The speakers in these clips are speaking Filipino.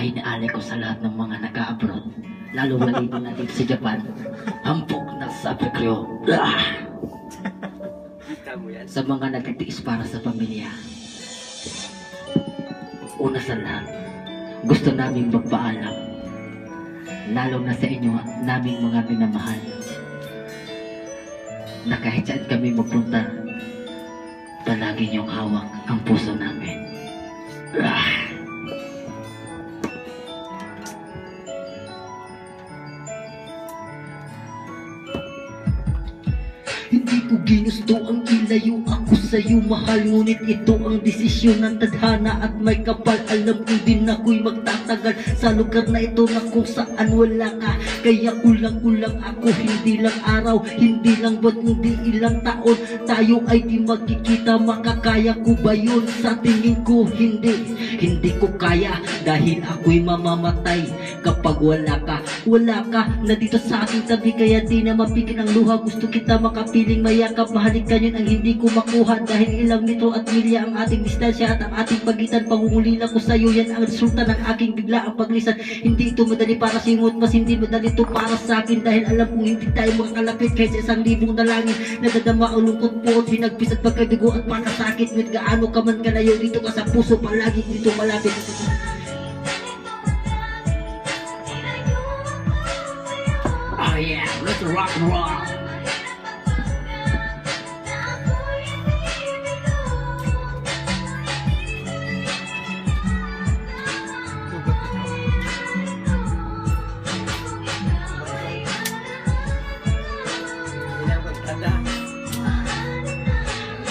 ay naalay ko sa lahat ng mga nag-a-abroad, lalo walito natin sa Japan. Hampok na sabi ko. Sa mga nagtitiis para sa pamilya. Una sa lahat, gusto namin magpaalam, lalo na sa inyo naming mga minamahal, na kahit saan kami magpunta, palagi niyong hawak ang puso namin. Hindi ko ginusto ang ilayo ako sa'yo, mahal, ngunit ito ang desisyon ng tadhana at may kapal. Alam ko din ako'y magtatagal sa lugar na ito na kung saan wala ka. Kaya kulang-kulang ako, hindi lang araw, hindi lang buwan, hindi ilang taon. Tayo ay di magkikita, makakaya ko ba yun? Sa tingin ko hindi ko kaya, dahil ako'y mamamatay kapag wala ka. Wala ka na dito sa aking tabi, kaya di na mapigil ang luha. Gusto kita makapiling mayakap, mahalikan yun ang hindi ko makuha. Dahil ilang metro at milya ang ating distansya at ang ating pagitan. Pangungulila ko sa'yo, yan ang resulta ng aking biglaang paglisan. Hindi ito madali para singot, mas hindi madali ito para sa akin. Dahil alam kong hindi tayo makakalapit kahit sa 1,000 dalangin. Nadadama ang lungkot po at hinagpis at pagkabigo at panasakit. Ngunit gaano ka man kalayo, dito ka sa puso, palagi dito malapit. Oh yeah, let's rock and roll.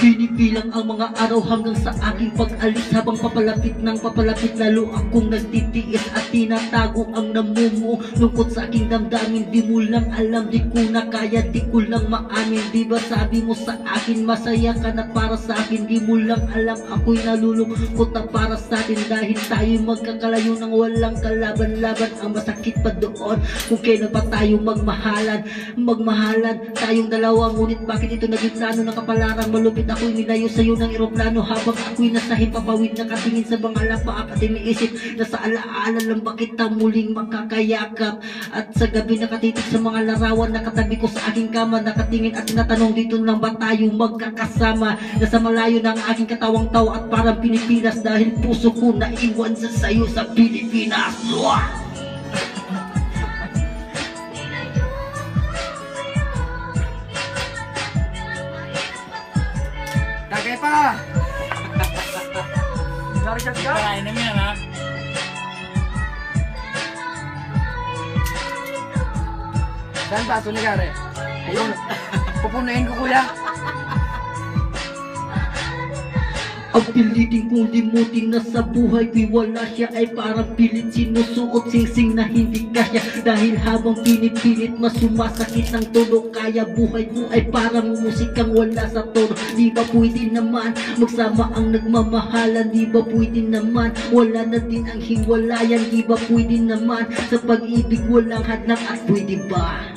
Binibilang ang mga araw hanggang sa aking pag-alis, habang papalapit ng papalapit, lalo akong nagtitiis at tinatago ang namumuo lungkot sa aking damdamin. Di mo lang alam, di ko na kaya, di ko lang maamin. Di ba sabi mo sa akin, masaya ka na para sa akin? Di mo lang alam, ako'y nalulungkot na para sa atin, dahil tayo magkakalayo ng walang kalaban-laban. Ang masakit pa doon kung kailan pa tayo magmahalan tayong dalawa. Ngunit bakit ito naging plano ng kapalarang malupit? Ako'y nilayo sa'yo ng eroplano, habang ako'y nasa himpapawid, nakatingin sa bangala pa at iniisip na sa alaala lang ba kita muling makakayakap. At sa gabi nakatitig sa mga larawan, nakatabi ko sa aking kama, nakatingin at tinatanong, dito lang ba tayo magkakasama? Nasa malayo na ang aking katawang tao at parang Pilipinas, dahil puso ko naiwan sa sayo sa Pilipinas. Tagay pa! Narikat ka? Kakain namin yan, ha? Saan ba? Ito nagari? Ayun. Pupunuin ko, kuya. Ang piliting kong limutin na sa buhay ko'y wala siya, ay parang pilit sinusuot singsing na hindi kaya. Dahil habang pinipilit, mas sumasakit ang tono. Kaya buhay ko ay parang musikang wala sa tono. Di ba pwede naman magsama ang nagmamahalan? Di ba pwede naman wala na din ang hiwalayan? Di ba pwede naman sa pag-ibig walang hadlang? At pwede ba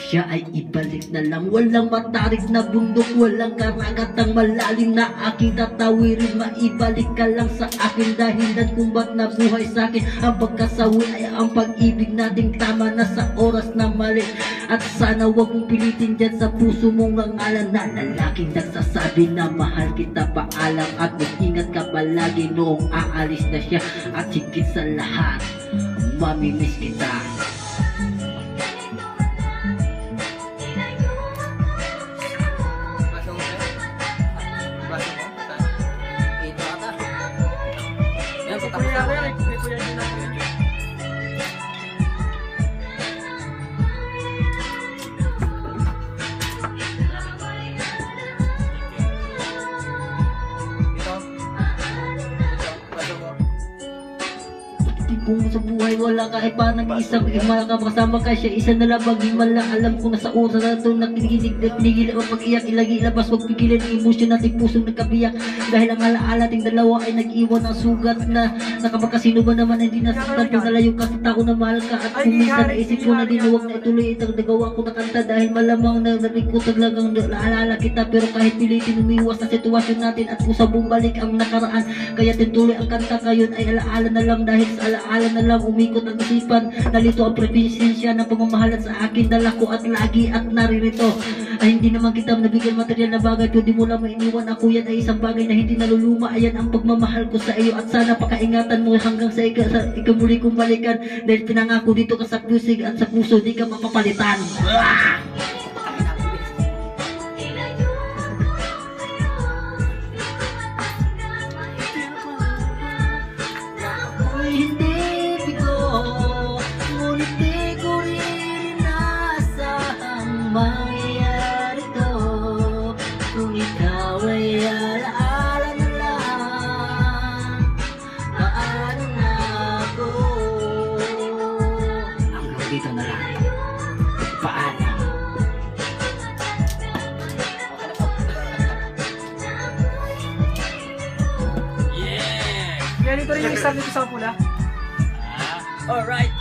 siya ay ibalik na lang? Walang matarik na bundok, walang karagatang malalim na aking tatawirin. Maibalik ka lang sa akin, dahilan kung ba't nabuhay sa akin ang pagkasawi ay ang pag-ibig nating tama na sa oras na mali. At sana wag mong pilitin dyan sa puso mong ngalan na lalaking nagsasabi na mahal kita, paalam at mag-ingat ka palagi noong aalis na siya. At higit sa lahat, mamimiss kita. Kung sa buhay wala ka ay parang isang himala ka, makasama ka siya, isa na labang himala. Alam ko na sa oras na ito nakikinig na pinigil ang pag-iyak, ilagi ilabas, wag pigilan ang emosyon nating pusong nagkabiyak. Dahil ang alaala ting dalawa ay nag-iwan ng sugat na nakapagkasino ba naman hindi nasaktan kung nalayo ka sa tao na mahal ka. At kung minsan naisip ko na dinuwag na ituloy itang nagawa ko na kanta, dahil malamang na narinig ko talagang naalala kita. Pero kahit pilitin umiwas sa sitwasyon natin at kusang bumalik ang nakaraan, kaya tinuloy ang kanta kayon ay alaala na lang. Dahil sa alaala na lang umikot ang isipan. Nalito ang presensya ng pagmamahalan sa akin. Dala ko at lagi at naririto. Ay hindi naman kita nabigyan material na bagay, kundi mo lang mainiwan ako. Yan ay isang bagay na hindi naluluma. Ayan ang pagmamahal ko sa iyo, at sana pakaingatan mo hanggang sa ikamuli kong balikan. Dahil pinangako dito ka sa pusig at sa puso di ka mapapalitan. Hindi bigo, ngunit di ko rin inasahang mangyayari to. Kung ikaw ay alaala na lang, paano na ako? Hanggang dito na lang. Paano? Ganito rin yung start nito sa pula. Alright.